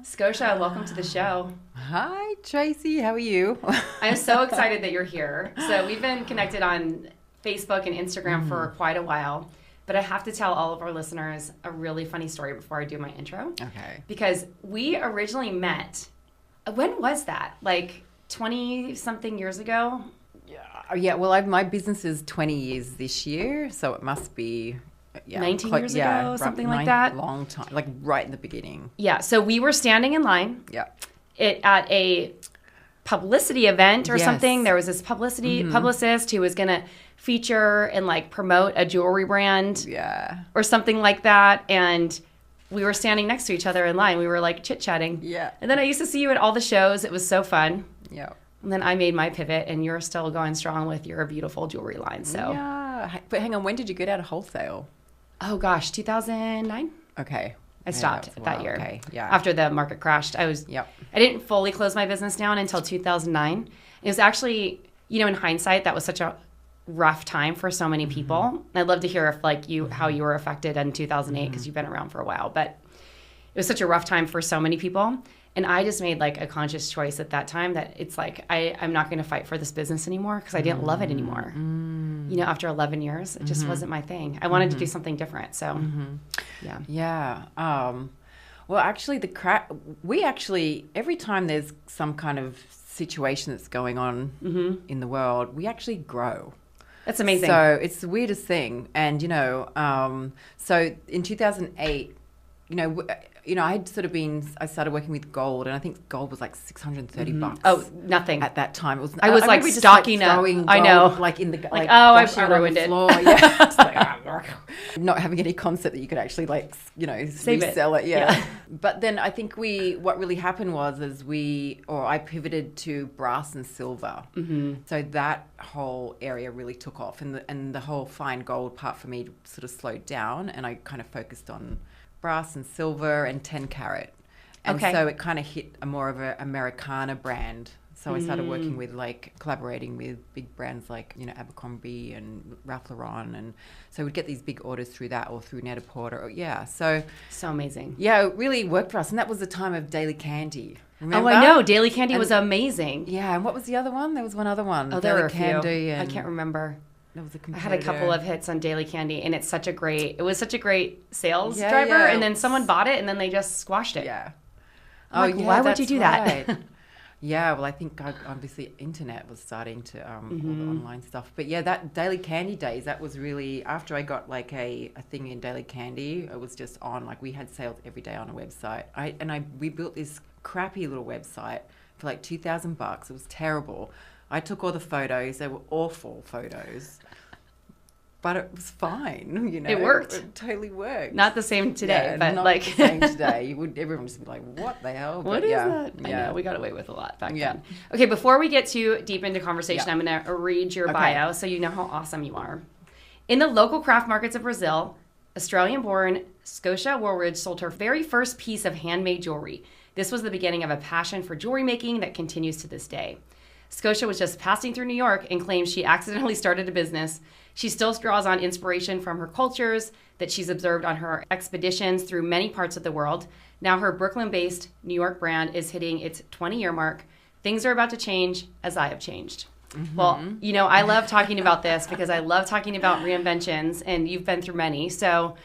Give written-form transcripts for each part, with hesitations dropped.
Scosha, welcome to the show. Hi, Tracy. How are you? I'm so excited that you're here. So we've been connected on Facebook and Instagram for quite a while, but I have to tell all of our listeners a really funny story before I do my intro. Okay. Because we originally met, when was that? Like 20-something years ago? Yeah. Well, my business is 20 years this year, so it must be 19 years ago, something like that. Long time, like right in the beginning. Yeah. So we were standing in line Yeah. at a publicity event or Yes. something. There was this publicist who was going to feature and like promote a jewelry brand Yeah. or something like that. And we were standing next to each other in line. We were like chit-chatting. Yeah. And then I used to see you at all the shows. It was so fun. Yeah. And then I made my pivot, and you're still going strong with your beautiful jewelry line. So, Yeah. But hang on, when did you get out of wholesale? oh gosh, 2009? Okay. I stopped that year. Okay. Yeah. After the market crashed. I didn't fully close my business down until 2009. It was actually, in hindsight, that was such a rough time for so many people. I'd love to hear if how you were affected in 2008 because you've been around for a while, but it was such a rough time for so many people. And I just made like a conscious choice at that time that it's like, I'm not going to fight for this business anymore because I didn't love it anymore. After 11 years, it just wasn't my thing. I wanted to do something different. So, yeah. Yeah. Well, actually, we actually, every time there's some kind of situation that's going on in the world, we actually grow. That's amazing. So it's the weirdest thing. And, so in 2008, I started working with gold, and I think gold was like $630. Oh, nothing. At that time. It was, I was like remember stocking up. throwing gold, I know. like in the, like I on ruined the it. floor. Yeah. It's like, not having any concept that you could actually Save resell it. Yeah. Yeah. But then I think what really happened was I pivoted to brass and silver. So that whole area really took off, and the whole fine gold part for me sort of slowed down, and I kind of focused on brass and silver and 10 carat. And so it kind of hit a more of an Americana brand. So I started working with collaborating with big brands like, Abercrombie and Ralph Lauren. And so we'd get these big orders through that or through Net-a-Porter. So amazing. Yeah, it really worked for us. And that was the time of Daily Candy. Remember? Oh, I know. Daily Candy was amazing. Yeah. And what was the other one? There was one other one. Oh, there were a Candy few. I can't remember. I had a couple of hits on Daily Candy, and it was such a great sales driver. Yeah. And then someone bought it, and then they just squashed it. Yeah. Why would you do that? Yeah, well, I think obviously internet was starting to all the online stuff. But yeah, that Daily Candy days, that was really after I got like a thing in Daily Candy. It was just on we had sales every day on a website. We built this crappy little website for like $2,000. It was terrible. I took all the photos. They were awful photos. But it was fine, It worked. It totally worked. Not the same today, but not like the same today. Everyone would just be like, "What the hell?" What is that? I know we got away with a lot back then. Okay, before we get too deep into conversation, I'm going to read your bio so you know how awesome you are. In the local craft markets of Brazil, Australian-born Scosha Woolridge sold her very first piece of handmade jewelry. This was the beginning of a passion for jewelry making that continues to this day. Scosha was just passing through New York and claims she accidentally started a business. She still draws on inspiration from her cultures that she's observed on her expeditions through many parts of the world. Now her Brooklyn-based New York brand is hitting its 20-year mark. Things are about to change as I have changed. Well, I love talking about this because I love talking about reinventions, and you've been through many. So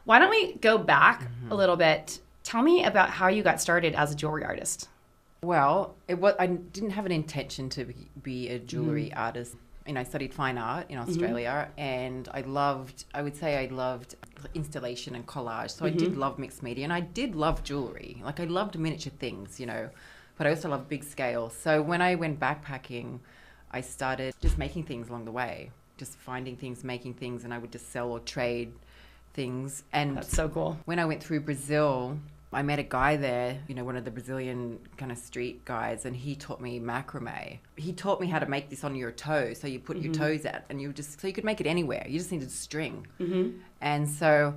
why don't we go back a little bit? Tell me about how you got started as a jewelry artist. Well, I didn't have an intention to be a jewelry artist. I studied fine art in Australia, and I loved installation and collage. So I did love mixed media, and I did love jewelry. I loved miniature things, but I also loved big scale. So when I went backpacking, I started just making things along the way, just finding things, making things, and I would just sell or trade things. And that's so cool. When I went through Brazil, I met a guy there, one of the Brazilian kind of street guys, and he taught me macrame. He taught me how to make this on your toes. So you put your toes out, and so you could make it anywhere. You just needed string. And so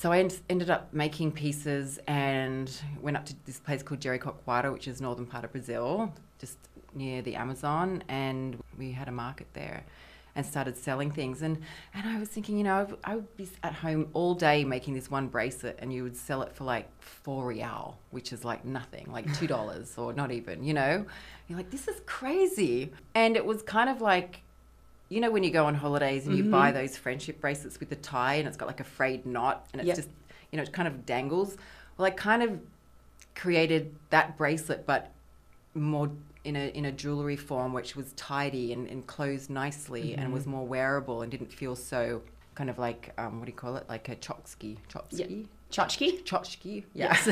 I ended up making pieces and went up to this place called Jericoacoara, which is northern part of Brazil, just near the Amazon, and we had a market there. and started selling things. And I was thinking, you know, I would be at home all day making this one bracelet, and you would sell it for like $4, which is like nothing, like $2 or not even, you know. You're like, this is crazy. And it was kind of like, you know, when you go on holidays and you buy those friendship bracelets with the tie and it's got like a frayed knot and it's just, you know, it kind of dangles. Well, I kind of created that bracelet, but more in a jewelry form, which was tidy and closed nicely and was more wearable and didn't feel so kind of like, what do you call it? Like a tchotsky. Tchotchke. Yes.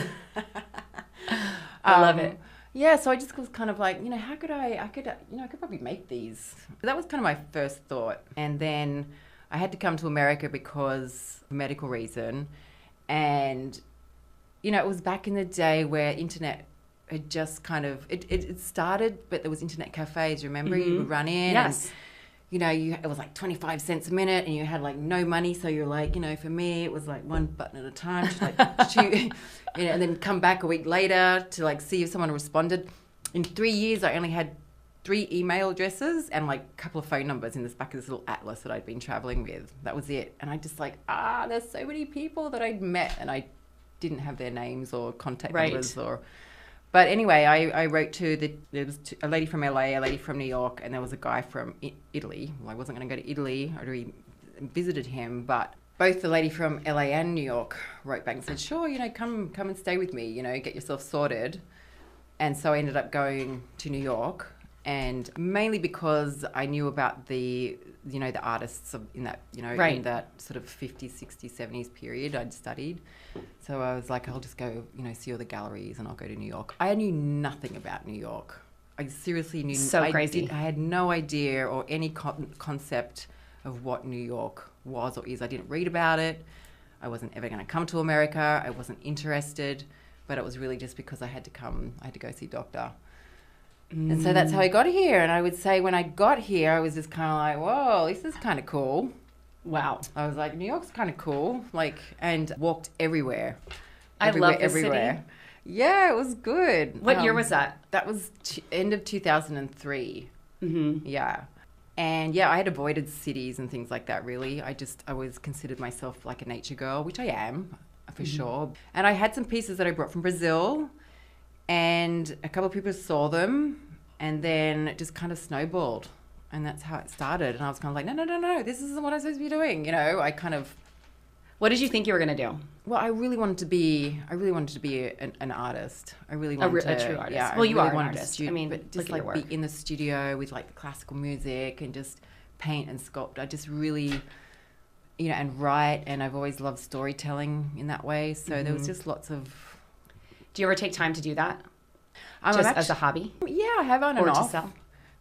I love it. Yeah, so I just was kind of like, you know, how could I could probably make these. But that was kind of my first thought. And then I had to come to America because of medical reason. And, you know, it was back in the day where internet had just kind of, it started, but there was internet cafes, remember? You would run in. Yes. And, you know, it was like 25 cents a minute and you had like no money. So you're like, you know, for me, it was like one button at a time to like shoot, you know, and then come back a week later to like see if someone responded. In 3 years, I only had 3 email addresses and like a couple of phone numbers in this back of this little atlas that I'd been traveling with. That was it. And I just like, there's so many people that I'd met and I didn't have their names or contact numbers or... But anyway, I wrote to there was a lady from LA, a lady from New York, and there was a guy from Italy. Well, I wasn't going to go to Italy. I'd already visited him, but both the lady from LA and New York wrote back and said, sure, you know, come and stay with me, you know, get yourself sorted. And so I ended up going to New York, and mainly because I knew about the artists in that, you know, in that sort of 50s, 60s, 70s period I'd studied. So I was like, I'll just go, you know, see all the galleries and I'll go to New York. I knew nothing about New York. I seriously knew. So crazy. I had no idea or any concept of what New York was or is. I didn't read about it. I wasn't ever going to come to America. I wasn't interested. But it was really just because I had to go see a doctor. And so that's how I got here. And I would say when I got here, I was just kind of like, whoa, this is kind of cool. Wow. I was like, New York's kind of cool. Like, and walked everywhere. I love this city. Yeah, it was good. What year was that? That was end of 2003. Mm-hmm. Yeah. And yeah, I had avoided cities and things like that, really. I always considered myself like a nature girl, which I am, for sure. And I had some pieces that I brought from Brazil, and a couple of people saw them, and then it just kind of snowballed. And that's how it started. And I was kind of like, no, this isn't what I'm supposed to be doing. You know, I kind of... What did you think you were going to do? Well, I really wanted to be an artist. I really wanted a true artist. Yeah, well, you are an artist. I mean, but just like be in the studio with like the classical music and just paint and sculpt. I just really, you know, and write. And I've always loved storytelling in that way. So there was just lots of... Do you ever take time to do that? Just as a hobby? Yeah, I have on and off. Or to sell?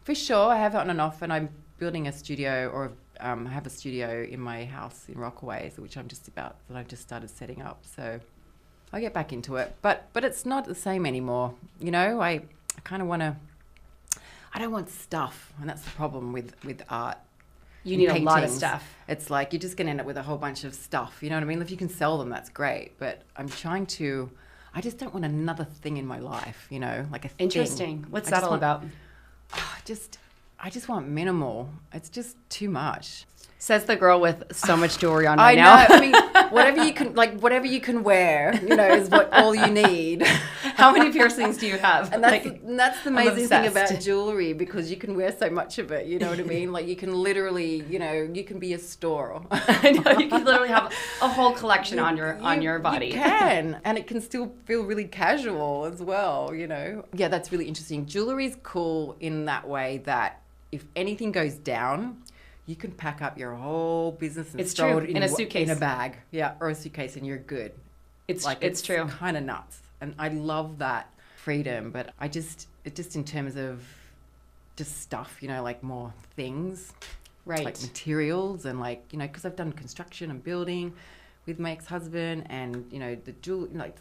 For sure, I have on and off, and I'm building a studio, or I have a studio in my house in Rockaway, which I've just started setting up. So I'll get back into it, but it's not the same anymore. You know, I kind of want to. I don't want stuff, and that's the problem with art. You need a lot of stuff. It's like you're just going to end up with a whole bunch of stuff. You know what I mean? If you can sell them, that's great. But I'm trying to. I just don't want another thing in my life. You know, like a thing. Interesting. What's that all about? I just want minimal. It's just too much. Says the girl with so much jewelry on right now. I mean, whatever you can wear, you know, is all you need. How many piercings do you have? And that's the amazing thing about jewelry, because you can wear so much of it. You know what I mean? Like you can literally, you know, you can be a store. I know, you can literally have a whole collection on your body. You can, and it can still feel really casual as well. You know? Yeah, that's really interesting. Jewelry is cool in that way that if anything goes down, you can pack up your whole business and throw it in a suitcase, in a bag, or a suitcase, and you're good. It's true. Kind of nuts, and I love that freedom. But it just in terms of just stuff, you know, like more things, right? Like materials and like, you know, because I've done construction and building with my ex-husband, and you know the jewelry, like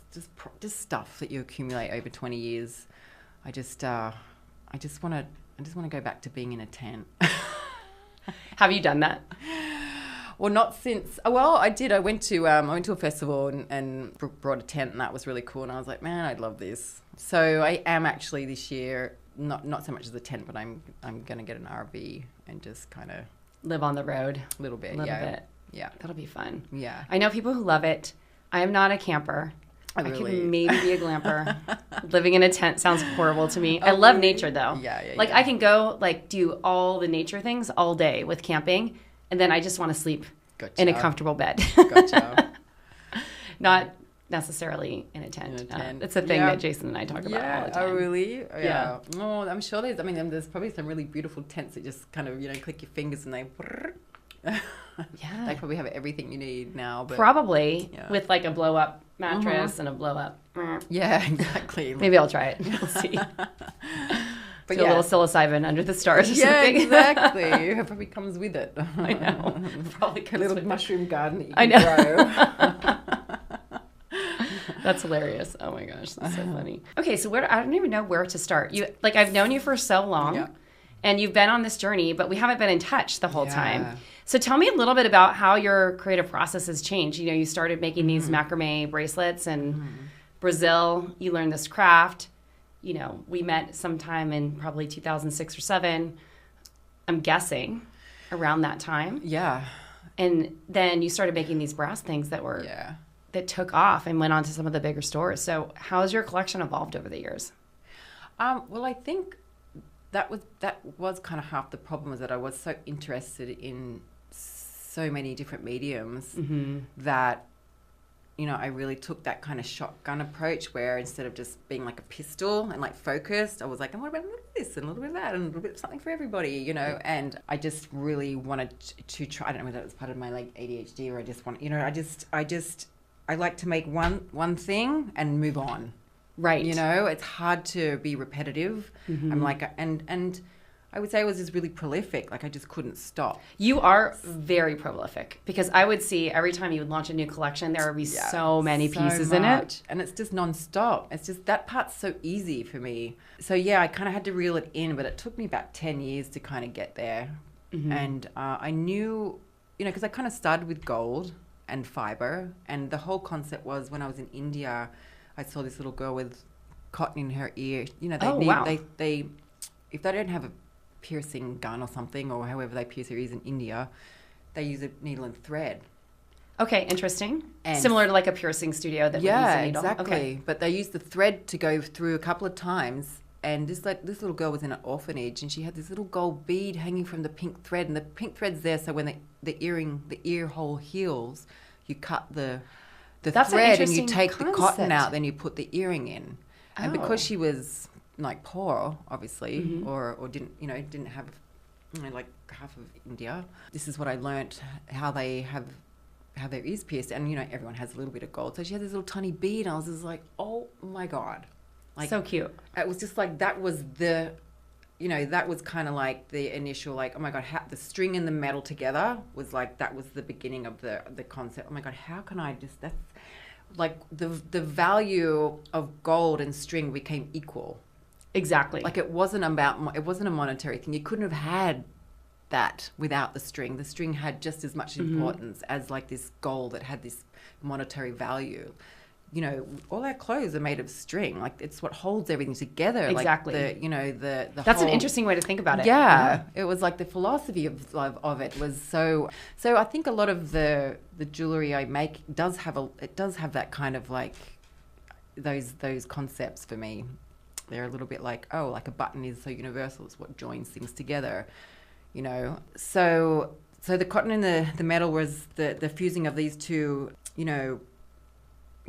just stuff that you accumulate over 20 years. I just want to go back to being in a tent. Have you done that? Well, not since. Well, I did. I went to a festival and brought a tent, and that was really cool. And I was like, man, I'd love this. So I am actually this year not so much as a tent, but I'm going to get an RV and just kind of live on the road. A little bit, A little yeah. bit. Yeah. That'll be fun. Yeah. I know people who love it. I am not a camper. I could maybe be a glamper. Living in a tent sounds horrible to me. I love nature though. Yeah. Like I can go like do all the nature things all day with camping, and then I just want to sleep in a comfortable bed. Gotcha. Not necessarily in a tent. It's a thing that Jason and I talk about all the time. Oh, really? Yeah. Oh, I'm sure there's probably some really beautiful tents that just kind of, click your fingers and they... Yeah. They probably have everything you need now. But, probably with like a blow up mattress and a blow up. Yeah, exactly. Maybe I'll try it. We'll see. But a little psilocybin under the stars or something. Exactly. It probably comes with it. I know. Probably comes with a little with mushroom garden that you can grow. That's hilarious. Oh my gosh, that's so funny. Okay, so I don't even know where to start. I've known you for so long, and you've been on this journey, but we haven't been in touch the whole time. So tell me a little bit about how your creative process has changed. You started making these macrame bracelets in Brazil. You learned this craft. We met sometime in probably 2006 or 7. I'm guessing around that time. Yeah. And then you started making these brass things that were that took off and went on to some of the bigger stores. So how has your collection evolved over the years? Well, I think that was kind of half the problem, was that I was so interested in so many different mediums that I really took that kind of shotgun approach, where instead of just being like a pistol and like focused, I was like, and what about a little bit of this and a little bit of that and a little bit of something for everybody, and I just really wanted to try. I don't know whether that was part of my like ADHD, or I just want, I like to make one thing and move on. Right. It's hard to be repetitive. I'm like, and I would say I was just really prolific. Like I just couldn't stop. You are very prolific, because I would see every time you would launch a new collection, there would be so many pieces in it. And it's just nonstop. It's just, that part's so easy for me. So yeah, I kind of had to reel it in, but it took me about 10 years to kind of get there. And I knew, because I kind of started with gold and fiber. And the whole concept was, when I was in India, I saw this little girl with cotton in her ear. They if they don't have a piercing gun or something, or however they pierce their ears in India, they use a needle and thread. Okay, interesting. And similar to like a piercing studio that would use a needle. Exactly. Okay. But they used the thread to go through a couple of times. And this little girl was in an orphanage, and she had this little gold bead hanging from the pink thread, and the pink thread's there so when the ear hole heals, you cut the thread and you take the cotton out, then you put the earring in. And because she was like poor, obviously, or didn't have like half of India, this is what I learnt, how they have their ears pierced. And everyone has a little bit of gold, so she had this little tiny bead, and I was just like, oh my God. Like, so cute. It was just like, that was that was kind of like the initial, like, oh my God, the string and the metal together was like, that was the beginning of the concept. Oh my God, how can I just, that's like the value of gold and string became equal. Exactly. Like it wasn't a monetary thing. You couldn't have had that without the string. The string had just as much importance as like this gold that had this monetary value. All our clothes are made of string. Like it's what holds everything together. Exactly. Like the That's whole, an interesting way to think about it. Yeah. It was like the philosophy of it was so I think a lot of the jewelry I make does have that kind of like those concepts for me. They're a little bit like, like a button is so universal. It's what joins things together, So the cotton and the metal was the fusing of these two,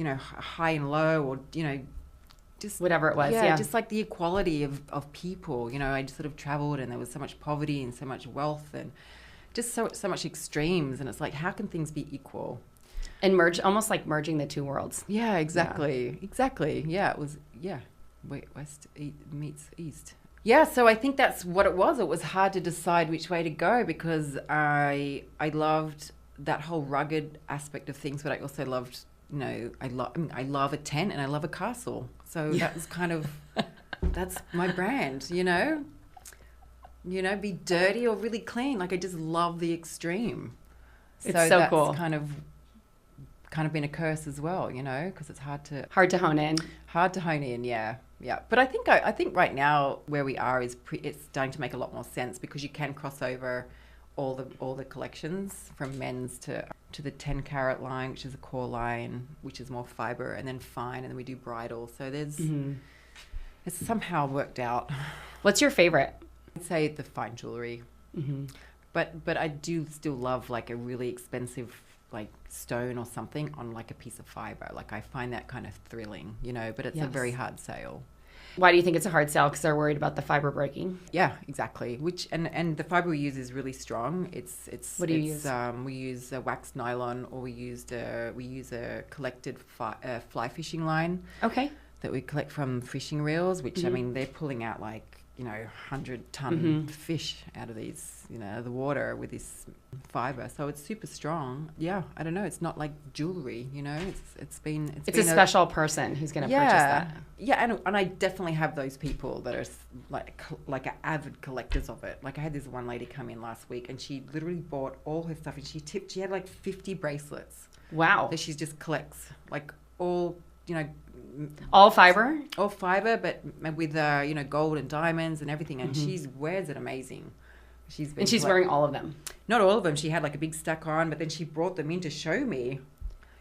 high and low, or, just whatever it was. Yeah. Just like the equality of people, I just sort of traveled, and there was so much poverty and so much wealth and just so much extremes. And it's like, how can things be equal? And almost like merging the two worlds. Yeah, exactly. Yeah. Exactly. Yeah. It was, West meets East. Yeah. So I think that's what it was. It was hard to decide which way to go, because I loved that whole rugged aspect of things, but I also loved, I love a tent and I love a castle. So that was kind of, that's my brand, be dirty or really clean. Like I just love the extreme. It's so that's cool. kind of been a curse as well, because it's hard to hone in. Yeah. But I think right now where we are is it's starting to make a lot more sense, because you can cross over all the collections from men's to the 10 carat line, which is a core line, which is more fiber, and then fine, and then we do bridal. So there's it's somehow worked out. What's your favorite? I'd say the fine jewelry. But I do still love like a really expensive like stone or something on like a piece of fiber. Like I find that kind of thrilling, you know, but it's a very hard sale. Why do you think it's a hard sell? Because they're worried about the fiber breaking. Yeah, exactly. Which and the fiber we use is really strong. It's what do you use? We use a waxed nylon, or we use a collected fly fishing line. Okay. That we collect from fishing reels, which I mean they're pulling out like 100-ton fish out of these, the water with this fiber. So it's super strong. Yeah, I don't know. It's not like jewelry, It's a special person who's going to purchase that. Yeah, and I definitely have those people that are like avid collectors of it. Like I had this one lady come in last week, and she literally bought all her stuff, and she had like 50 bracelets. Wow. That she just collects, like all. All fiber? All fiber, but with gold and diamonds and everything, and she wears it amazing. She's wearing all of them. Not all of them. She had like a big stack on, but then she brought them in to show me.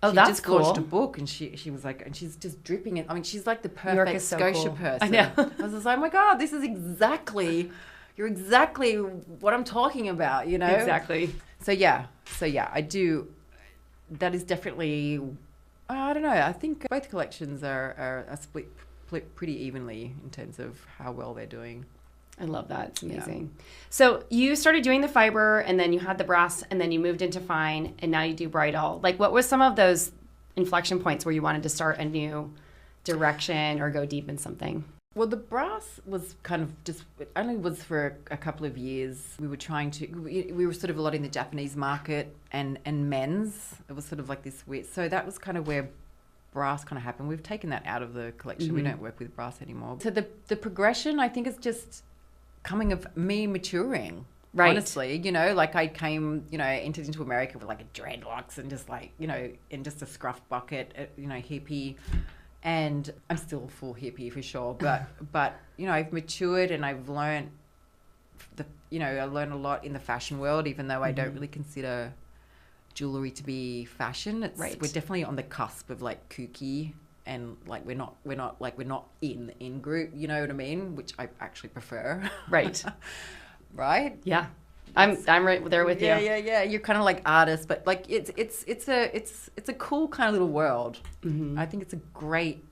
Oh, that's cool. She just launched a book, and she was like, and she's just dripping it. I mean, she's like the perfect Scosha person. I know. I was just like, oh my God, this is you're exactly what I'm talking about, Exactly. So yeah, I do. That is definitely. I don't know. I think both collections are split pretty evenly in terms of how well they're doing. I love that. It's amazing. Yeah. So you started doing the fiber, and then you had the brass, and then you moved into fine, and now you do bridal. Like, what was some of those inflection points where you wanted to start a new direction or go deep in something? Well, the brass was kind of it only was for a couple of years. We were we were sort of a lot in the Japanese market and men's. It was sort of like this weird. So that was kind of where brass kind of happened. We've taken that out of the collection. We don't work with brass anymore. So the progression, I think, is just coming of me maturing. Right. Honestly, like I came, entered into America with like a dreadlocks and just like, in just a scruff bucket, hippie. And I'm still a full hippie for sure, but I've matured and I've learned I learned a lot in the fashion world, even though I don't really consider jewelry to be fashion. We're definitely on the cusp of like kooky, and like we're not in group, you know what I mean? Which I actually prefer. Right. Right? Yeah. I'm right there with you. Yeah. You're kind of like artists, but like it's a cool kind of little world. I think it's a great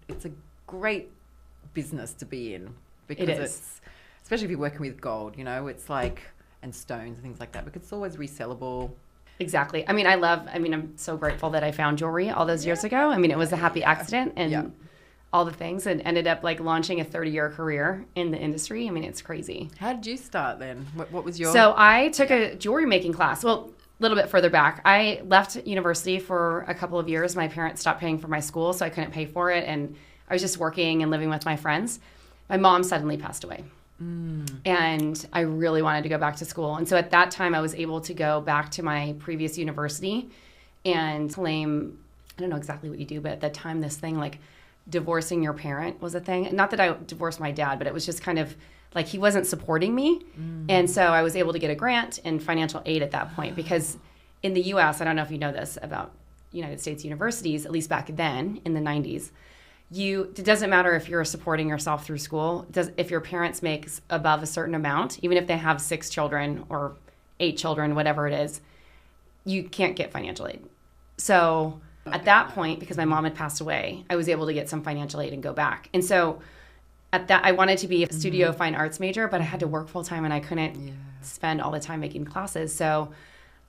business to be in, because it's especially if you're working with gold, it's like, and stones and things like that, because it's always resellable. Exactly. I mean, I'm so grateful that I found jewelry all those years ago. I mean, it was a happy accident, and all the things, and ended up like launching a 30-year career in the industry. I mean, it's crazy. How did you start then? What was your... So I took a jewelry making class. Well, a little bit further back. I left university for a couple of years. My parents stopped paying for my school, so I couldn't pay for it. And I was just working and living with my friends. My mom suddenly passed away. And I really wanted to go back to school. And so at that time, I was able to go back to my previous university and claim, I don't know exactly what you do, but at that time, this thing like divorcing your parent was a thing. Not that I divorced my dad, but it was just kind of like he wasn't supporting me. And so I was able to get a grant and financial aid at that point, because in the U.S., I don't know if you know this about United States universities, at least back then in the 90s, it doesn't matter if you're supporting yourself through school. If your parents make above a certain amount, even if they have 6 children or 8 children, whatever it is, you can't get financial aid. So at that point, because my mom had passed away, I was able to get some financial aid and go back. And so at that, I wanted to be a studio fine arts major, but I had to work full time and I couldn't spend all the time making classes. So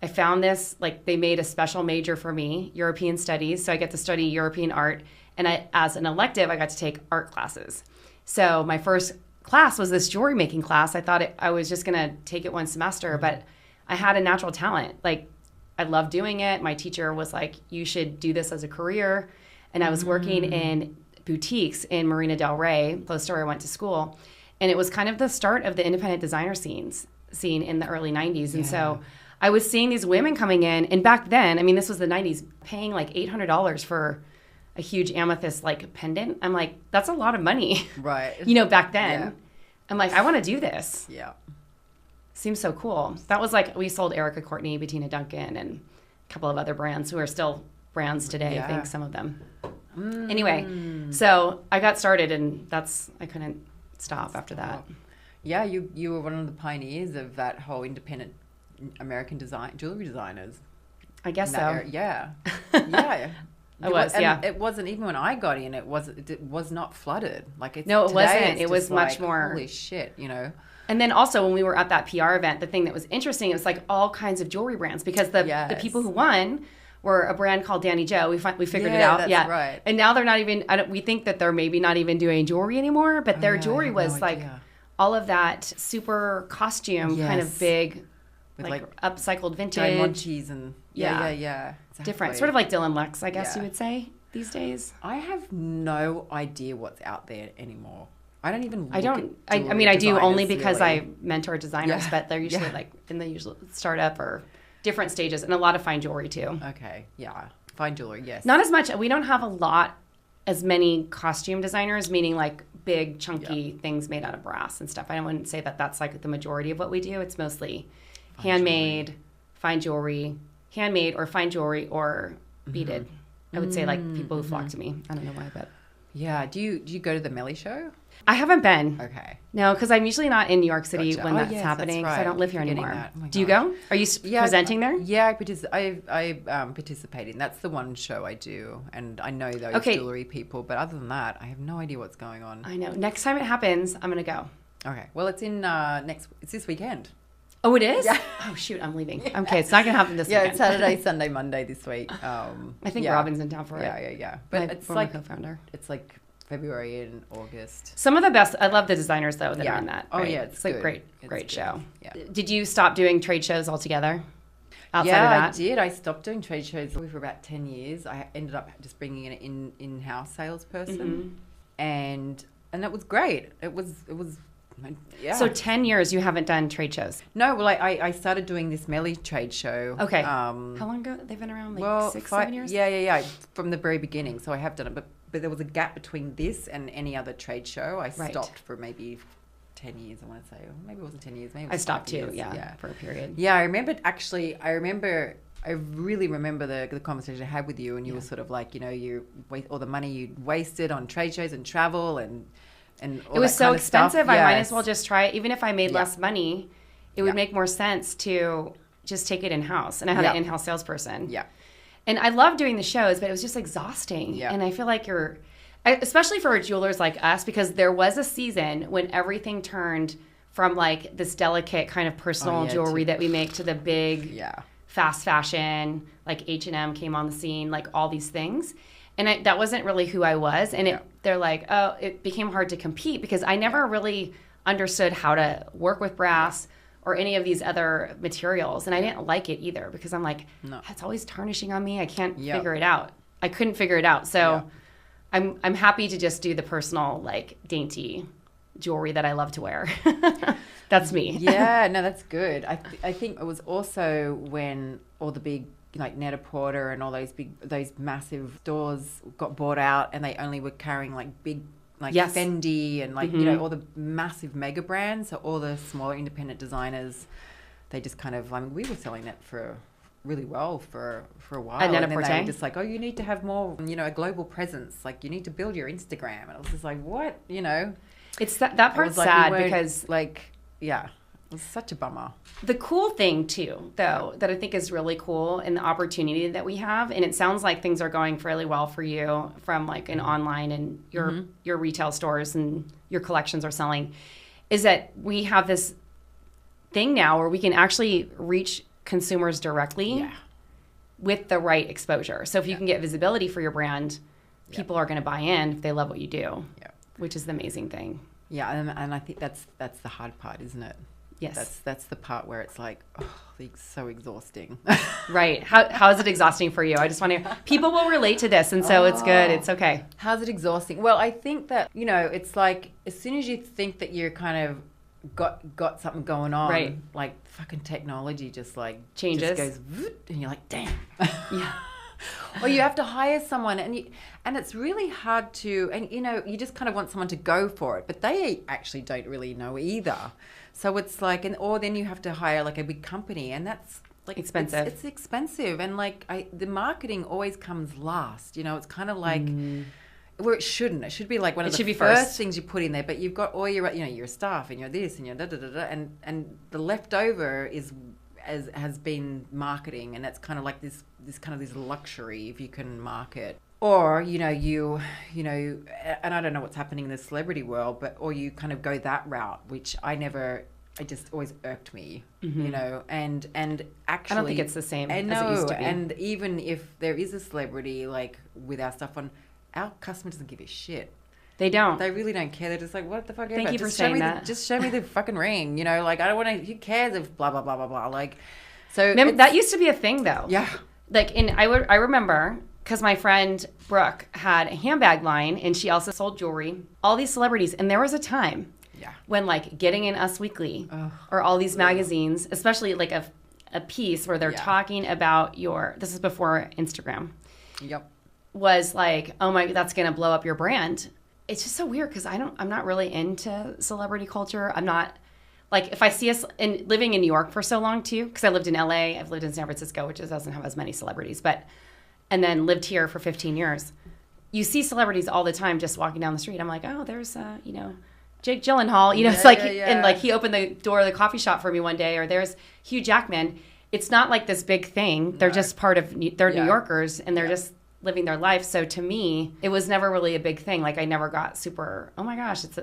I found this, like they made a special major for me, European studies. So I get to study European art. And as an elective, I got to take art classes. So my first class was this jewelry making class. I thought I was just going to take it one semester, but I had a natural talent. Like, I loved doing it. My teacher was like, you should do this as a career. And I was working in boutiques in Marina Del Rey, close to where I went to school. And it was kind of the start of the independent designer scene in the early 90s. And so I was seeing these women coming in. And back then, I mean, this was the 90s, paying like $800 for a huge amethyst like pendant. I'm like, that's a lot of money. Right. Back then. I'm like, I want to do this. Yeah. Seems so cool. That was like, we sold Erica Courtney, Bettina Duncan, and a couple of other brands who are still brands today, I think, some of them. Anyway, so I got started, and I couldn't stop after that. Yeah, you were one of the pioneers of that whole independent American jewelry designers. I guess so. Yeah. It wasn't, even when I got in, it was not flooded. Like it wasn't. It was much more. Holy shit, you know. And then also when we were at that PR event, the thing that was interesting, it was like all kinds of jewelry brands, because the people who won were a brand called Danny Joe. We figured it out. That's right. And now they're not even, we think that they're maybe not even doing jewelry anymore, but their jewelry was like all of that super costume kind of big, with like upcycled vintage. Diamantes and exactly. Different. Sort of like Dylan Lux, I guess you would say these days. I have no idea what's out there anymore. I don't even look I mean, I do only because I mentor designers, but they're usually like in the usual startup or different stages, and a lot of fine jewelry too. Okay, yeah. Fine jewelry, yes. Not as much. We don't have as many costume designers, meaning like big, chunky things made out of brass and stuff. I wouldn't say that that's like the majority of what we do. It's mostly handmade, fine jewelry, handmade or fine jewelry or beaded. I would say like people who flock to me. I don't know why, but... Yeah. Do you go to the Melly show? I haven't been. Okay. No, because I'm usually not in New York City when that's happening. That's right. So I don't live here anymore. Do you go? Are you presenting there? Yeah, I participate in. That's the one show I do, and I know those jewelry people. But other than that, I have no idea what's going on. I know. Next time it happens, I'm gonna go. Okay. Well, it's it's this weekend. Oh, it is? Yeah. Oh, shoot, I'm leaving. Okay, it's not going to happen this weekend. Yeah, it's Saturday, Sunday, Monday this week. I think Robin's in town for it. Yeah. But it's like co-founder. It's like February and August. Some of the best, I love the designers, though, that are in that. Oh, right? yeah, it's like great show. Yeah. Did you stop doing trade shows altogether? Outside of that? I did. I stopped doing trade shows for about 10 years. I ended up just bringing in an in-house salesperson. And that was great. It was. Yeah. So 10 years you haven't done trade shows? No, well, I started doing this Melly trade show. Okay. How long ago? They've been around 7 years? Yeah. From the very beginning. So I have done it. But there was a gap between this and any other trade show. I stopped for maybe 10 years, I want to say. Or maybe it wasn't 10 years. Maybe it was I stopped too, yeah, for a period. Yeah, I really remember the conversation I had with you, and you were sort of like, you know, all the money you wasted on trade shows and travel and all it was so expensive. I might as well just try it. Even if I made less money, it would make more sense to just take it in-house. And I had an in-house salesperson. Yeah. And I love doing the shows, but it was just exhausting. Yeah. And I feel like especially for jewelers like us, because there was a season when everything turned from like this delicate kind of personal jewelry that we make to the big fast fashion, like H&M came on the scene, like all these things. And that wasn't really who I was. And they're like, it became hard to compete because I never really understood how to work with brass or any of these other materials. And I didn't like it either because I'm like, it's always tarnishing on me. I can't figure it out. I couldn't figure it out. So I'm happy to just do the personal, like, dainty jewelry that I love to wear. That's me. Yeah, no, that's good. I think it was also when all the big, like Net-a-Porter and all those massive stores got bought out, and they only were carrying like big, like Fendi and like you know, all the massive mega brands. So all the smaller independent designers, they just kind of, I mean, we were selling that for really well for a while. And then they were just like, oh, you need to have more, you know, a global presence. Like you need to build your Instagram. And I was just like, what, you know? It's that part's sad because like, yeah. It was such a bummer. The cool thing, too, though, that I think is really cool and the opportunity that we have, and it sounds like things are going fairly well for you from like an online and your retail stores and your collections are selling, is that we have this thing now where we can actually reach consumers directly with the right exposure. So if you can get visibility for your brand, people are going to buy in if they love what you do, which is the amazing thing. Yeah, and I think that's the hard part, isn't it? Yes. That's the part where it's like, oh, it's so exhausting. Right. How is it exhausting for you? I just want to, people will relate to this, and so it's good. It's okay. How's it exhausting? Well, I think that, you know, it's like as soon as you think that you're kind of got something going on, like fucking technology just like changes. Just goes, and you're like, damn. Yeah. Or you have to hire someone, and it's really hard to, and you just kind of want someone to go for it, but they actually don't really know either. So it's like, or then you have to hire like a big company, and that's like expensive. It's expensive, and like the marketing always comes last. It's kind of like. Where it shouldn't. It should be like one of the first things you put in there, but you've got all your staff and your this and your da-da-da-da, and the leftover has been marketing, and that's kind of like this kind of this luxury if you can market. Or, and I don't know what's happening in the celebrity world, or you kind of go that route, which it just always irked me, and actually... I don't think it's the same as it used to be. And even if there is a celebrity, like, with our stuff on, our customer doesn't give a shit. They don't. They really don't care. They're just like, what the fuck? Thank you for saying that. Just show me the fucking ring. Like, I don't want to... Who cares if blah, blah, blah, blah, blah. Like, so... That used to be a thing, though. Yeah. Like, I remember... Because my friend Brooke had a handbag line, and she also sold jewelry. All these celebrities, and there was a time when like getting in Us Weekly or all these magazines, especially like a piece where they're talking about this is before Instagram. Yep. Was like, oh my, that's gonna blow up your brand. It's just so weird because I'm not really into celebrity culture. I'm not. Like, if I see us living in New York for so long too, because I lived in LA, I've lived in San Francisco, which doesn't have as many celebrities, and then lived here for 15 years. You see celebrities all the time just walking down the street. I'm like, oh, there's, Jake Gyllenhaal. It's like, and like he opened the door of the coffee shop for me one day, or there's Hugh Jackman. It's not like this big thing. They're just they're New Yorkers, and they're just living their life. So to me, it was never really a big thing. Like, I never got super, oh my gosh, it's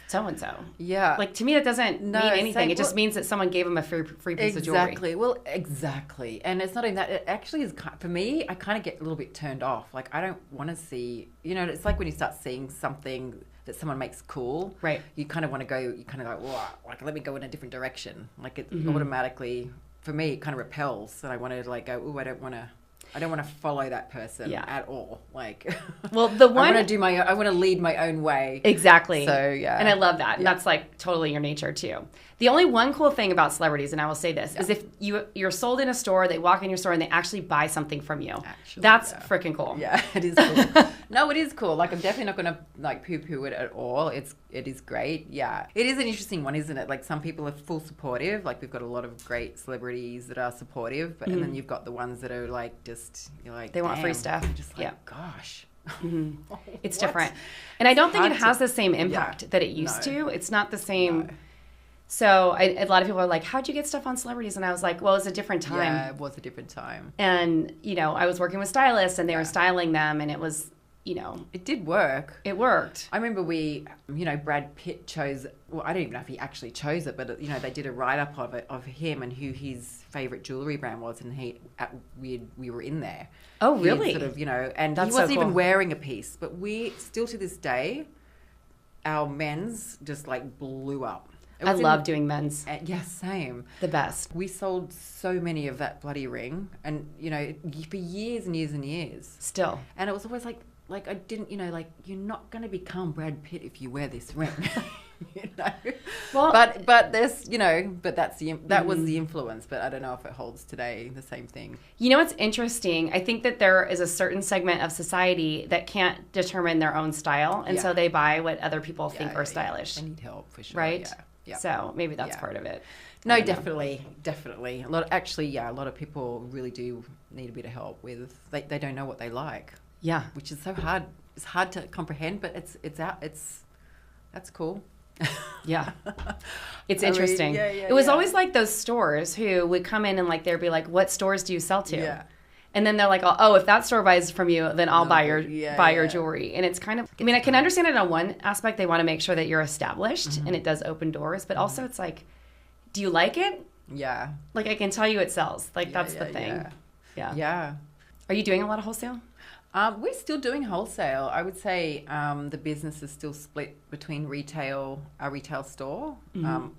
so-and-so. Yeah. Like, to me, that doesn't mean anything. It just means that someone gave them a free piece of jewelry. Exactly. Well, exactly. And it's not even that. It actually is, for me, I kind of get a little bit turned off. Like, I don't want to see, it's like when you start seeing something that someone makes cool. Right. You kind of want to go, you kind of go, wow, like, let me go in a different direction. Like, it automatically, for me, it kind of repels. And I want to, like, go, ooh, I don't want to follow that person at all. Like, well, I want to lead my own way. Exactly. So, yeah. And I love that. And that's like totally your nature too. The only one cool thing about celebrities, and I will say this, is if you're sold in a store, they walk in your store and they actually buy something from you. That's freaking cool. Yeah, it is cool. No, it is cool. Like, I'm definitely not going to like poo-poo it at all. It is great. Yeah. It is an interesting one, isn't it? Like, some people are full supportive. Like, we've got a lot of great celebrities that are supportive, and then you've got the ones that are like, you're like, they want free stuff. You're just like, gosh. It's different. And I don't think it has the same impact that it used to. It's not the same. No. So a lot of people are like, how'd you get stuff on celebrities? And I was like, well, it was a different time. Yeah, it was a different time. And, I was working with stylists, and they were styling them, and it was, It did work. It worked. I remember Brad Pitt chose, well, I don't even know if he actually chose it, but, they did a write-up of him and who his favourite jewellery brand was, and we were in there. Oh, really? Sort of, and he wasn't even wearing a piece, but we, still to this day, our men's just, like, blew up. I love doing men's. Yeah, same. The best. We sold so many of that bloody ring, and, for years and years and years. Still. And it was always like I didn't, you're not going to become Brad Pitt if you wear this ring. Well, but there's, but that was the influence, but I don't know if it holds today the same thing. It's interesting. I think that there is a certain segment of society that can't determine their own style, and so they buy what other people think are stylish. They need help for sure. Right? Yeah. So maybe that's part of it. No, definitely. A lot of people really do need a bit of help with. They don't know what they like. Yeah, which is so hard. It's hard to comprehend, but that's cool. Yeah, it's interesting. It was always like those stores who would come in and like they'd be like, "What stores do you sell to?" Yeah. And then they're like, "Oh, if that store buys from you, then I'll buy your jewelry." And it's kind of, I mean, I can understand it on one aspect. They want to make sure that you're established, and it does open doors. But also, it's like, do you like it? Yeah. Like, I can tell you it sells. Like, that's the thing. Yeah. Are you doing a lot of wholesale? We're still doing wholesale. I would say the business is still split between our retail store,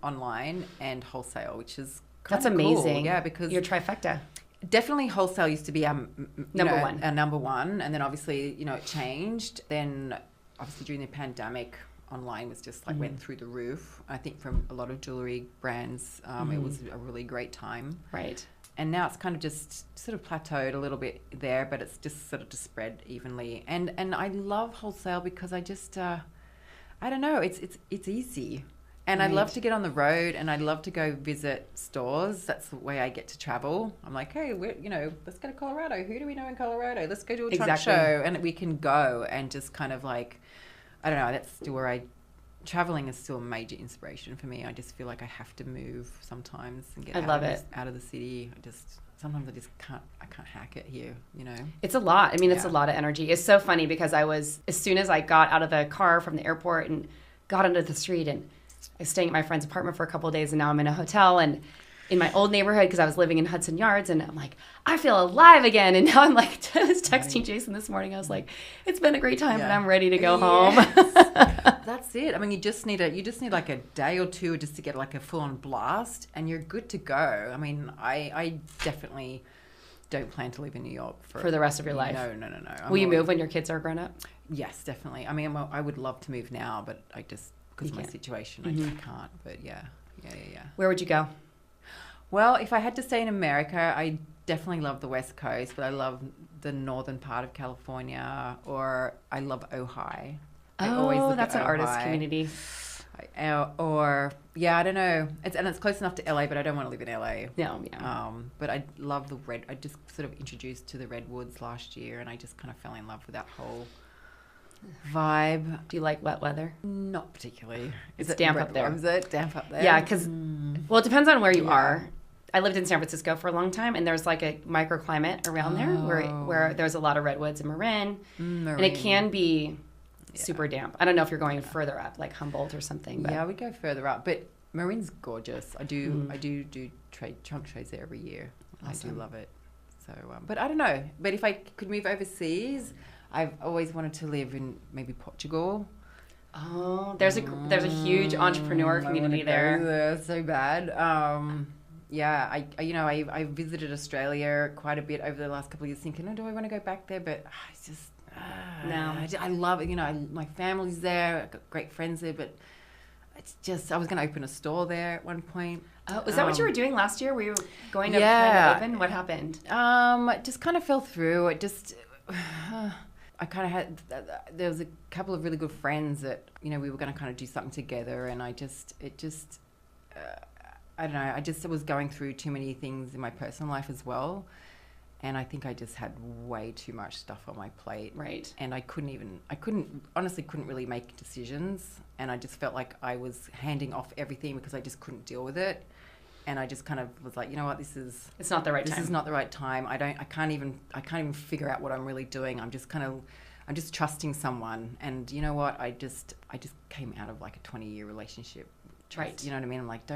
online, and wholesale, which is that's amazing. Cool. Yeah, because your trifecta. Definitely wholesale used to be our number one, and then obviously it changed. Then obviously during the pandemic, online was just like went through the roof. I think from a lot of jewelry brands, it was a really great time. Right. And now it's kind of just sort of plateaued a little bit there, but it's just sort of just spread evenly. And I love wholesale because I just, I don't know, it's easy. And I love to get on the road, and I love to go visit stores. That's the way I get to travel. I'm like, hey, let's go to Colorado. Who do we know in Colorado? Let's go to a trunk show. And we can go and just kind of like, I don't know, that's still where traveling is still a major inspiration for me. I just feel like I have to move sometimes and get out of the city. Sometimes I just can't hack it here, you know. It's a lot. I mean, it's a lot of energy. It's so funny because as soon as I got out of the car from the airport and got onto the street, and I was staying at my friend's apartment for a couple of days, and now I'm in a hotel and in my old neighborhood because I was living in Hudson Yards, and I'm like, I feel alive again. And now I'm like, I was texting Jason this morning. I was like, it's been a great time, but I'm ready to go home. That's it. I mean, you just need like a day or two just to get like a full on blast, and you're good to go. I mean, I definitely don't plan to live in New York for the rest of your life. No. Will you move when your kids are grown up? Yes, definitely. I mean, I would love to move now, but I just, because of my situation, I just can't. But yeah. Where would you go? Well, if I had to stay in America, I definitely love the West Coast, but I love the northern part of California, or I love Ojai. That's an artist community. I don't know. It's close enough to LA, but I don't want to live in LA. No, yeah. But I love I just sort of introduced to the redwoods last year, and I just kind of fell in love with that whole vibe. Do you like wet weather? Not particularly. It's damp up there. Is it damp up there? Yeah, because well, it depends on where you are. I lived in San Francisco for a long time, and there's like a microclimate around there where there's a lot of redwoods and marin. And it can be super damp. I don't know if you're going further up, like Humboldt or something. But. Yeah, we go further up, but marin's gorgeous. I do trunk shows there every year. Awesome. I do love it. So, but I don't know. But if I could move overseas, I've always wanted to live in maybe Portugal. Oh, there's a huge entrepreneur community there. So bad. I visited Australia quite a bit over the last couple of years, thinking, do I want to go back there? But it's just no. I love it. My family's there. I've got great friends there, but it's just I was going to open a store there at one point. Oh, is that what you were doing last year? Were you going to kind of open? What happened? It just kind of fell through. It just. I kind of had, there was a couple of really good friends that, we were going to kind of do something together, and I don't know, I was going through too many things in my personal life as well, and I think I just had way too much stuff on my plate. Right. And I honestly couldn't really make decisions, and I just felt like I was handing off everything because I just couldn't deal with it. And I just kind of was like, you know what, it's not the right time. This is not the right time. I can't even figure out what I'm really doing. I'm just trusting someone. And you know what? I just came out of like a 20-year relationship. Right. You know what I mean? I'm like,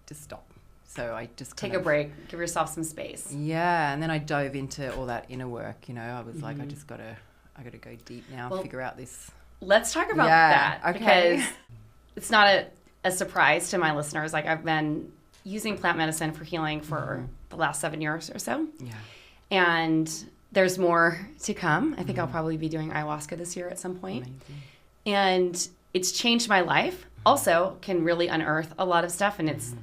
just stop. So I just take a break, give yourself some space. Yeah. And then I dove into all that inner work, I was like, I gotta go deep now, figure out this. Let's talk about that. Okay. Because it's not a surprise to my listeners. Like, I've been using plant medicine for healing for the last 7 years or so. Yeah. And there's more to come. I think I'll probably be doing ayahuasca this year at some point. Amazing. And it's changed my life. Also can really unearth a lot of stuff, and it's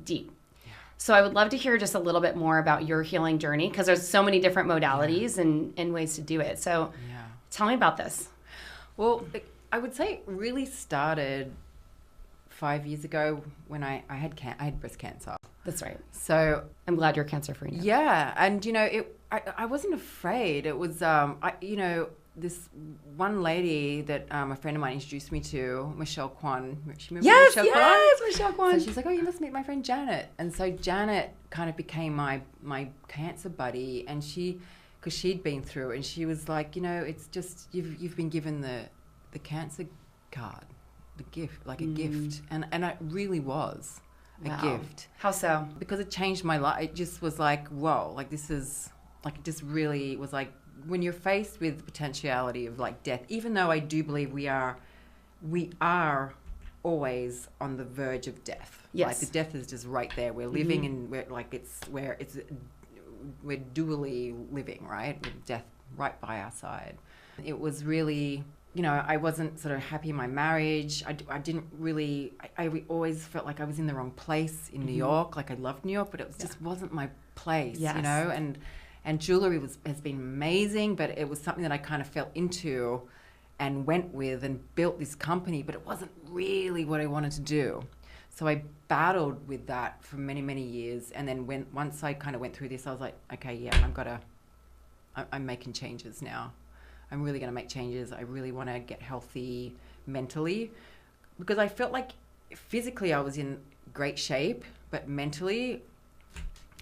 deep. Yeah. So I would love to hear just a little bit more about your healing journey, because there's so many different modalities and ways to do it. So tell me about this. Well, I would say it really started 5 years ago when I had breast cancer. That's right. So I'm glad you're cancer free now. Yeah, and I wasn't afraid. It was this one lady that a friend of mine introduced me to, Michelle Kwan. Yes, Michelle Kwan. So she's like, oh, you must meet my friend Janet. And so Janet kind of became my cancer buddy, and because she'd been through it, and she was like, it's just you've been given the cancer card. The gift, like a gift, and it really was a gift. How so? Because it changed my life. It just was like, whoa, like this is like, it just really was like, when you're faced with the potentiality of like death, even though I do believe we are always on the verge of death. Yes. Like the death is just right there. We're living and we're dually living, right? With death right by our side. It was really you know, I wasn't sort of happy in my marriage. I didn't really, I always felt like I was in the wrong place in New York. Like I loved New York, but it just wasn't my place, you know, and jewelry has been amazing, but it was something that I kind of fell into and went with and built this company, but it wasn't really what I wanted to do. So I battled with that for many, many years. And then once I kind of went through this, I was like, okay, yeah, I'm making changes now. I'm really going to make changes. I really want to get healthy mentally, because I felt like physically I was in great shape, but mentally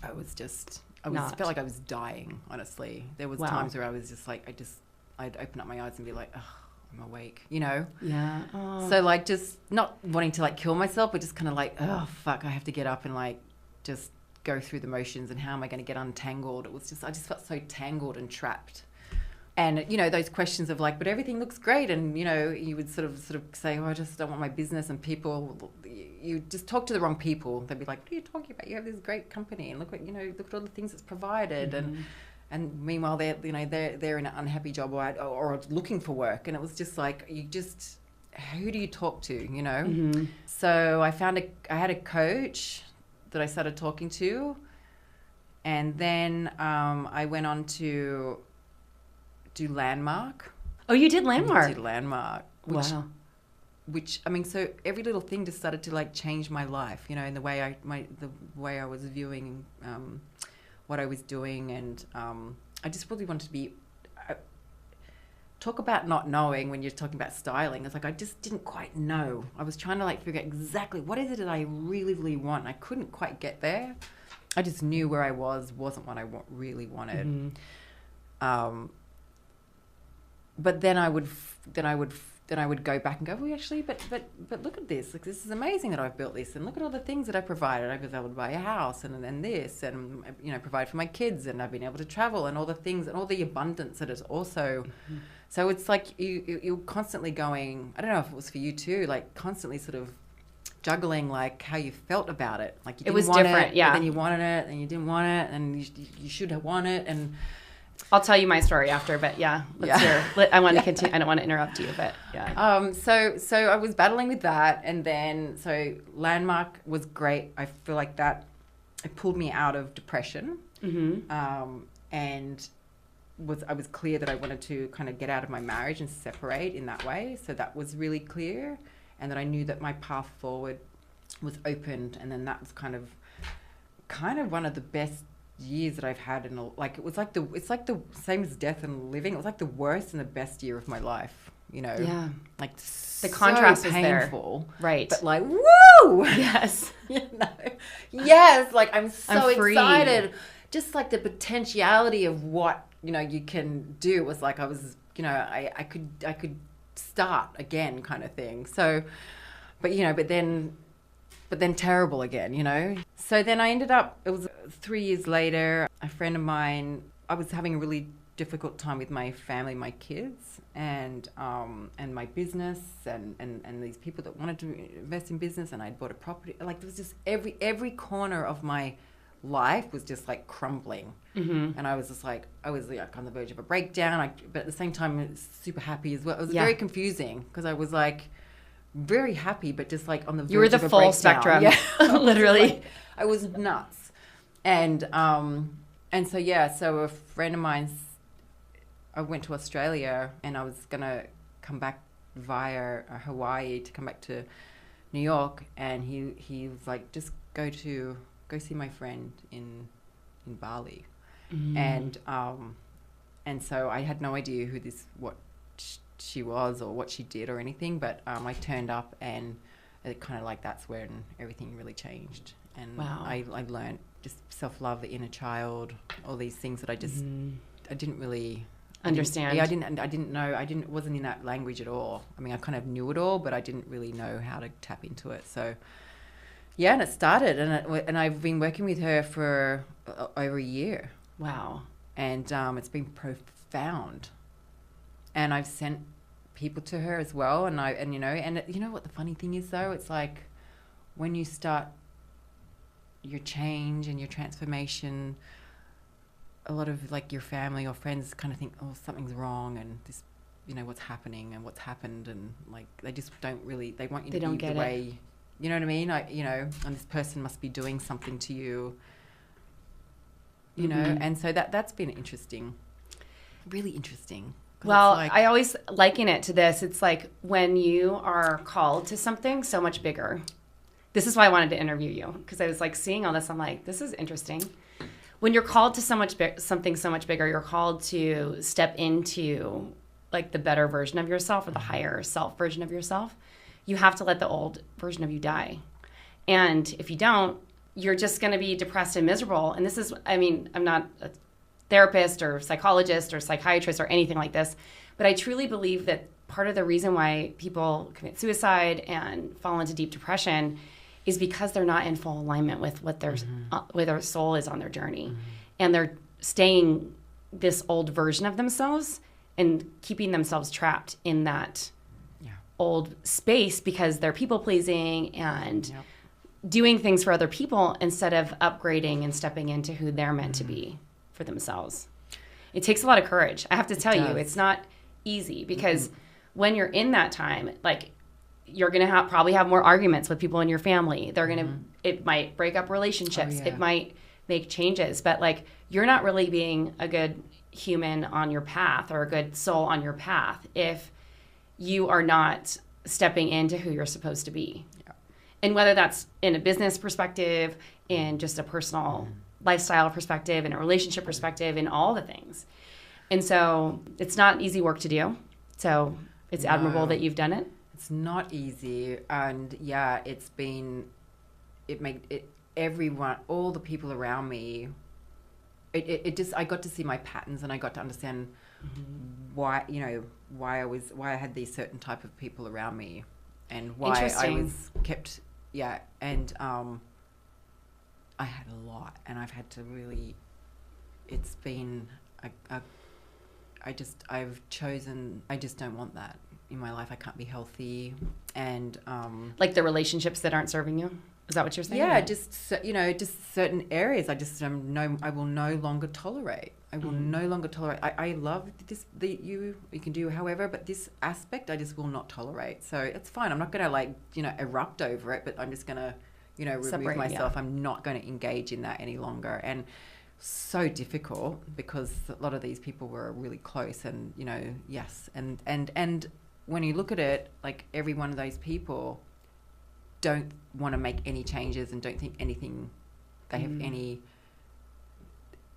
I felt like I was dying, honestly. There was times where I was just like, I'd open up my eyes and be like, oh, I'm awake, you know? Yeah. Oh. So like just not wanting to like kill myself, but just kind of like, oh, fuck, I have to get up and like just go through the motions, and how am I going to get untangled? I just felt so tangled and trapped. And, you know, those questions of like, but everything looks great. And, you know, you would sort of say, oh, I just don't want my business. And people, you just talk to the wrong people. They'd be like, what are you talking about? You have this great company, and look at all the things it's provided. And meanwhile, they're in an unhappy job or looking for work. And it was just like, who do you talk to, you know? So I had a coach that I started talking to. And then I went on to do Landmark. Oh, you did Landmark? I did Landmark. Which I mean, so every little thing just started to like change my life, you know, in the way I was viewing what I was doing, and I just really wanted to be. Talk about not knowing when you're talking about styling. It's like I just didn't quite know. I was trying to like figure out exactly what is it that I really, really want. I couldn't quite get there. I just knew where I wasn't what I really wanted. But then I would go back and go, well, actually, but look at this. Like, this is amazing that I've built this, and look at all the things that I provided. I was able to buy a house and this, and, you know, provide for my kids, and I've been able to travel, and all the things and all the abundance that is also. So it's like you're constantly going, I don't know if it was for you too, like constantly sort of juggling like how you felt about it. Like you didn't want different, it, yeah. but then you wanted it, and you didn't want it, and you should have wanted it, and. I'll tell you my story after, but let's hear. I want to continue. I don't want to interrupt you, but yeah. So I was battling with that, and then so Landmark was great. I feel like that it pulled me out of depression, and I was clear that I wanted to kind of get out of my marriage and separate in that way. So that was really clear, and that I knew that my path forward was opened, and then that was kind of one of the best years that I've had it's like the same as death and living. It was like the worst and the best year of my life, you know. Yeah. Like the contrast so is painful, there. Right. But like, woo! Yes. You know. Yes, like I'm free. excited. Just like the potentiality of what, you know, you can do was like I was, you know, I could start again kind of thing. So but then terrible again, you know. So then I ended up, it was 3 years later, a friend of mine, I was having a really difficult time with my family, my kids, and my business, and these people that wanted to invest in business, and I'd bought a property. Like, there was just every corner of my life was just like crumbling. And I was just like, on the verge of a breakdown, but at the same time, I was super happy as well. It was very confusing, because I was like, very happy, but just like on the verge you were the of a full breakdown. spectrum. Yeah. Literally. I was nuts. And so a friend of mine, I went to Australia, and I was gonna come back via Hawaii to come back to New York, and he was like, just go see my friend in Bali. And so I had no idea what she was or what she did or anything, but I turned up, and it kind of like that's when everything really changed. And wow. I learned just self-love, the inner child, all these things that I just I didn't really understand. I didn't know. Wasn't in that language at all. I mean, I kind of knew it all, but I didn't really know how to tap into it. So yeah, and it started, and I've been working with her for over a year. Wow. And it's been profound. And I've sent people to her as well, and you know what the funny thing is though, it's like when you start your change and your transformation, a lot of like your family or friends kind of think, oh, something's wrong, and this what's happening and what's happened, and like they just don't really, they want you They to don't be get the it. way, you know what I mean? And this person must be doing something to you, and so that's been interesting, really interesting. Well, I always liken it to this. It's like when you are called to something so much bigger. This is why I wanted to interview you, because I was like seeing all this. I'm like, this is interesting. When you're called to something so much bigger, you're called to step into like the better version of yourself, or the higher self version of yourself. You have to let the old version of you die. And if you don't, you're just going to be depressed and miserable. And this is, I mean, I'm not a therapist or psychologist or psychiatrist or anything like this, but I truly believe that part of the reason why people commit suicide and fall into deep depression is because they're not in full alignment with what their with their soul is on their journey, and they're staying this old version of themselves and keeping themselves trapped in that old space because they're people pleasing and doing things for other people instead of upgrading and stepping into who they're meant to be for themselves. It takes a lot of courage. I have to tell you, it's not easy, because when you're in that time, like, you're going to probably have more arguments with people in your family. They're going to, it might break up relationships. It might make changes, but like, you're not really being a good human on your path, or a good soul on your path, if you are not stepping into who you're supposed to be. And whether that's in a business perspective, in just a personal lifestyle perspective, in a relationship perspective, in all the things. And so it's not easy work to do. So it's admirable that you've done it. It's not easy. And it's been, everyone, all the people around me, it just, I got to see my patterns, and I got to understand why I had these certain type of people around me, and why I was kept, and I had a lot, and I've had to really, it's been, I've chosen, I just don't want that in my life. I can't be healthy, and like the relationships that aren't serving you. Is that what you're saying? Yeah, just certain areas. I just I will no longer tolerate. I will no longer tolerate. I love this. You can do however, but this aspect I just will not tolerate. So it's fine. I'm not going to erupt over it, but I'm just going to remove myself. I'm not going to engage in that any longer. And so difficult, because a lot of these people were really close, and and when you look at it, like, every one of those people don't want to make any changes and don't think anything, they have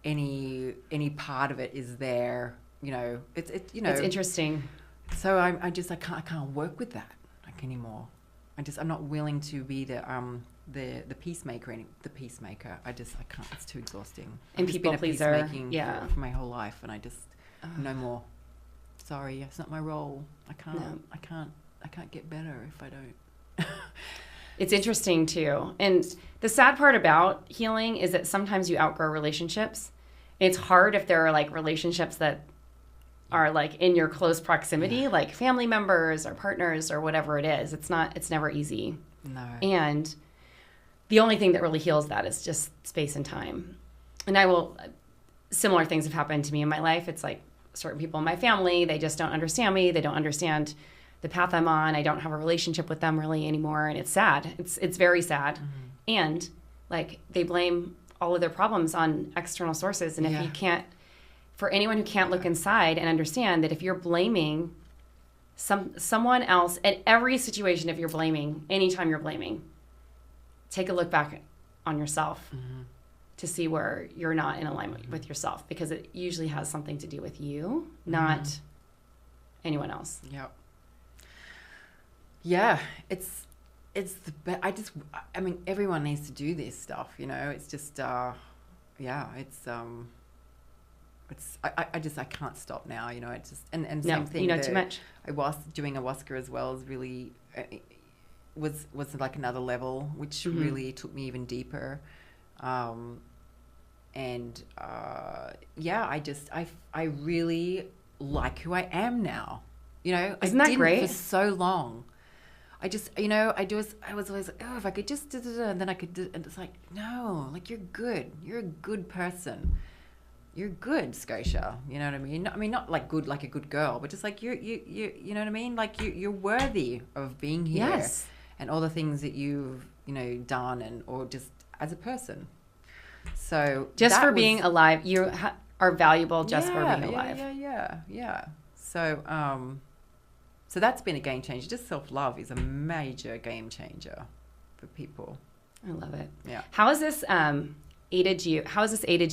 any part of it is there, it's it's interesting. So I can't work with that anymore. I'm not willing to be the peacemaker. The peacemaker. I can't. It's too exhausting. And people pleaser. For my whole life, and I just no more. Sorry, it's not my role. I can't get better if I don't. It's interesting too. And the sad part about healing is that sometimes you outgrow relationships. It's hard if there are like relationships that are like in your close proximity, like family members or partners or whatever it is. It's never easy. No. And the only thing that really heals that is just space and time. And similar things have happened to me in my life. It's like certain people in my family, they just don't understand me. They don't understand the path I'm on. I don't have a relationship with them really anymore. And it's sad. It's very sad. And like, they blame all of their problems on external sources. And if you can't, for anyone who can't look inside and understand that if you're blaming someone else at every situation, if you're blaming, anytime you're blaming, take a look back on yourself to see where you're not in alignment with yourself, because it usually has something to do with you, not anyone else. Yep. Yeah, it's the best. I mean, everyone needs to do this stuff, It's just, I can't stop now, It's just, and same thing. Too much. I was doing ayahuasca as well, is really was like another level, which really took me even deeper, I really like who I am now. Isn't that great? For so long. I just, I was always like, oh, if I could just, and then I could do, and it's like, no, like, you're good. You're a good person. you're good, Scosha. You know what I mean? I mean, not like good, like a good girl, but just like you know what I mean? Like you're worthy of being here. Yes. And all the things that you've, done or just as a person. So just for being alive, you are valuable just for being alive. Yeah. So, so that's been a game changer. Just self-love is a major game changer for people. I love it. Yeah. How has this aided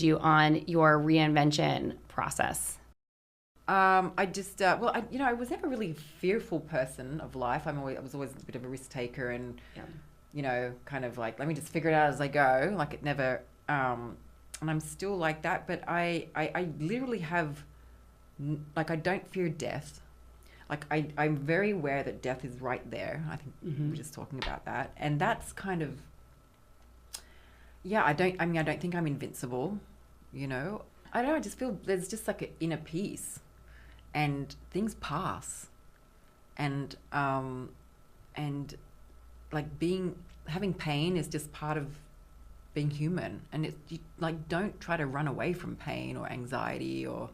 you on your reinvention process? I just, I was never really a fearful person of life. I was always a bit of a risk taker and, kind of like, let me just figure it out as I go. Like it never, and I'm still like that, but I literally have, like, I don't fear death. Like I'm very aware that death is right there. I think we were just talking about that. And that's kind of, I don't think I'm invincible, I don't know. I just feel there's just like an inner peace. And things pass, and like having pain is just part of being human. And don't try to run away from pain or anxiety or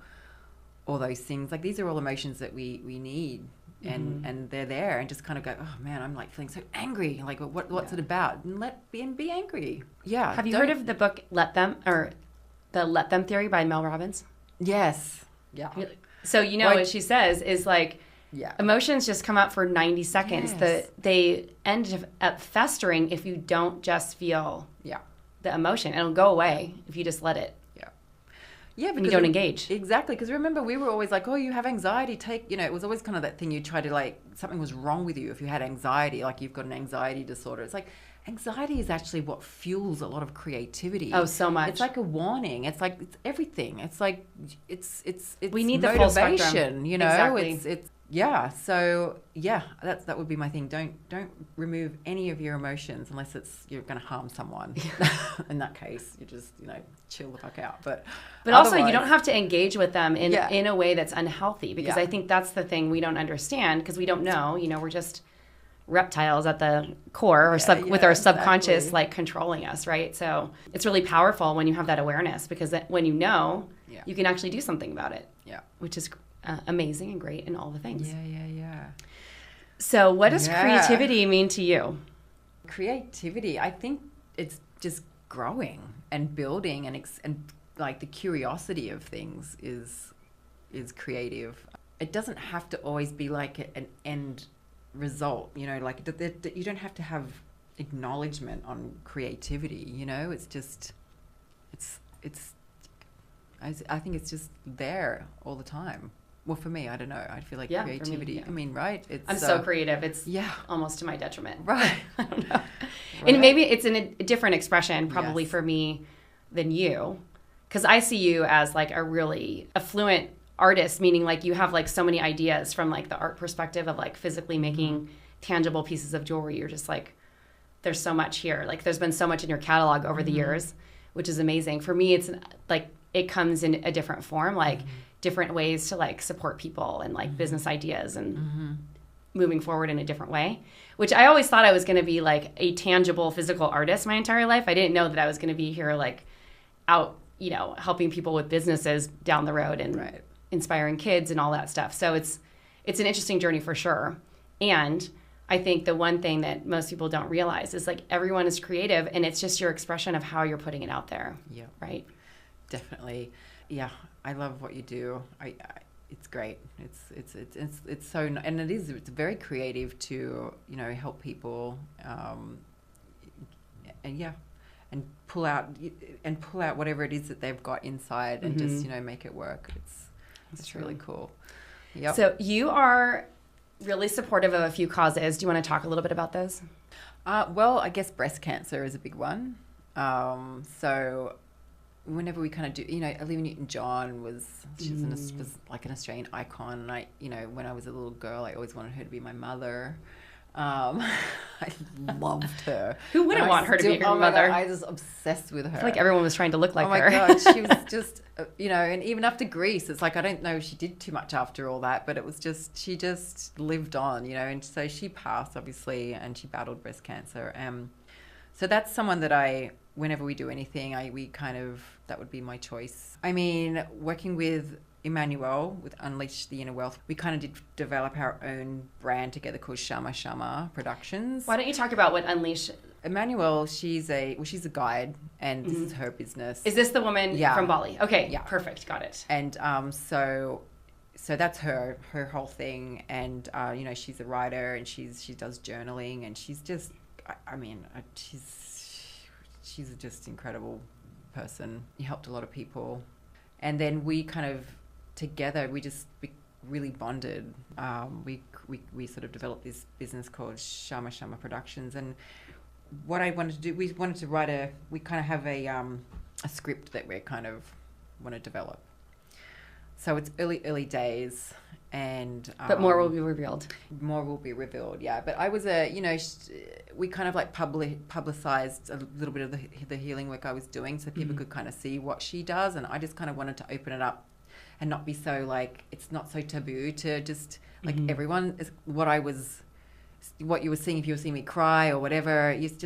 all those things. Like these are all emotions that we need, and they're there. And just kind of go, oh man, I'm like feeling so angry. Like what's it about? And be angry. Yeah. Have you heard of the book Let Them, or the Let Them theory by Mel Robbins? Yes. Yeah. So what she says is like, emotions just come up for 90 seconds. Yes. They end up festering if you don't just feel the emotion. It'll go away if you just let it. Yeah, because you don't engage. Exactly, because remember we were always like, oh, you have anxiety, it was always kind of that thing you try to like, something was wrong with you if you had anxiety, like you've got an anxiety disorder. It's like, anxiety is actually what fuels a lot of creativity. Oh, so much. It's like a warning. It's like, it's everything. It's like, it's we need the motivation, full spectrum. Exactly. It's so that would be my thing. Don't remove any of your emotions unless you're going to harm someone. In that case, you just chill the fuck out. But also you don't have to engage with them in a way that's unhealthy, because I think that's the thing we don't understand, because we don't know. We're just reptiles at the core, or with our subconscious like controlling us, right? So it's really powerful when you have that awareness, because when you can actually do something about it. Yeah, which is amazing and great and all the things. Yeah. So what does creativity mean to you? Creativity, I think it's just growing and building and like the curiosity of things is creative. It doesn't have to always be like an end result, like you don't have to have acknowledgement on creativity. It's just I think it's just there all the time. Well, for me, I don't know. I feel like creativity. I mean, right? I'm so creative. It's almost to my detriment. Right. I don't know. Right. And maybe it's in a different expression probably for me than you, because I see you as like a really affluent artist, meaning like you have like so many ideas from like the art perspective of like physically making tangible pieces of jewelry. You're just like, there's so much here. Like there's been so much in your catalog over the years, which is amazing. For me, it's like it comes in a different form, like different ways to like support people and like business ideas and moving forward in a different way, which I always thought I was going to be like a tangible physical artist my entire life. I didn't know that I was going to be here like out, helping people with businesses down the road and inspiring kids and all that stuff. So it's an interesting journey for sure. And I think the one thing that most people don't realize is like everyone is creative, and it's just your expression of how you're putting it out there. Yeah. Right. Definitely. Yeah. I love what you do. It's great. It's so, and it's very creative to, help people, and pull out whatever it is that they've got inside and just, make it work. It's really cool. Yep. So you are really supportive of a few causes. Do you want to talk a little bit about those? Well, I guess breast cancer is a big one. So whenever we kind of do, Olivia Newton-John was like an Australian icon. And I, when I was a little girl, I always wanted her to be my mother. I loved her. Who wouldn't want her to be your mother? God, I was obsessed with her. I feel like everyone was trying to look like her. Oh my God, she was just, and even after Greece, it's like, I don't know if she did too much after all that, but it was just, she just lived on, and so she passed, obviously, and she battled breast cancer. So that's someone that whenever we do anything, that would be my choice. I mean, working with Emmanuel with Unleash the Inner Wealth, we kind of did develop our own brand together called Shama Shama Productions. Why don't you talk about what Unleash? Emmanuel, she's a guide, and this is her business. Is this the woman from Bali? Okay, yeah, perfect, got it. And so that's her whole thing, and you know, she's a writer, and she does journaling, and she's just, she's just incredible person. He helped a lot of people, and then we kind of together we really bonded. We sort of developed this business called Shama Shama Productions, and what I wanted to do, we wanted to write we kind of have a script that we kind of want to develop. So it's early days, and but more will be revealed. More will be revealed, yeah. But I was we kind of like publicized a little bit of the healing work I was doing, so people could kind of see what she does, and I just kind of wanted to open it up and not be so like, it's not so taboo to just like everyone is what you were seeing. If you were seeing me cry or whatever, this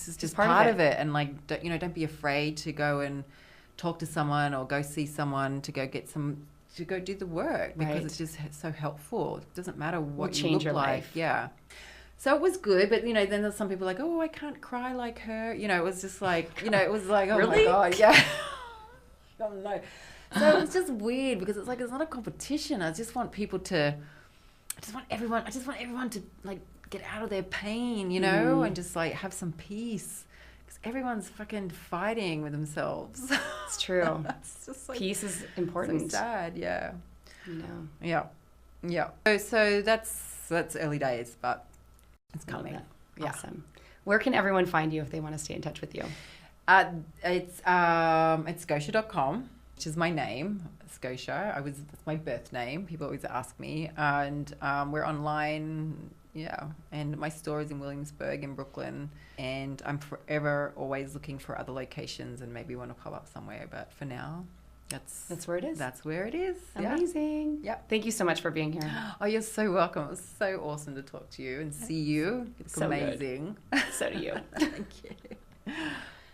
is just part of it. And like, don't be afraid to go and talk to someone or go see someone to go do the work, because it's just so helpful. It doesn't matter what you look like. Life. Yeah. So it was good, but then there's some people like, oh, I can't cry like her. It was just like, it was like, oh really? My God, yeah. Oh no. So it was just weird, because it's like, it's not a competition. I just want everyone to like get out of their pain, and just like have some peace, because everyone's fucking fighting with themselves. It's true. It's just like, peace is important. So sad, yeah. Yeah. So that's early days, but it's coming. Yeah. Awesome. Where can everyone find you if they want to stay in touch with you? It's Scosha.com, which is my name, Scosha. That's my birth name. People always ask me, and we're online. Yeah, and my store is in Williamsburg in Brooklyn, and I'm forever always looking for other locations, and maybe want to pop up somewhere. But for now, that's where it is. That's where it is. Amazing. Yeah. Thank you so much for being here. Oh, you're so welcome. It was so awesome to talk to you and see you. It's so amazing. Good. So do you. Thank you.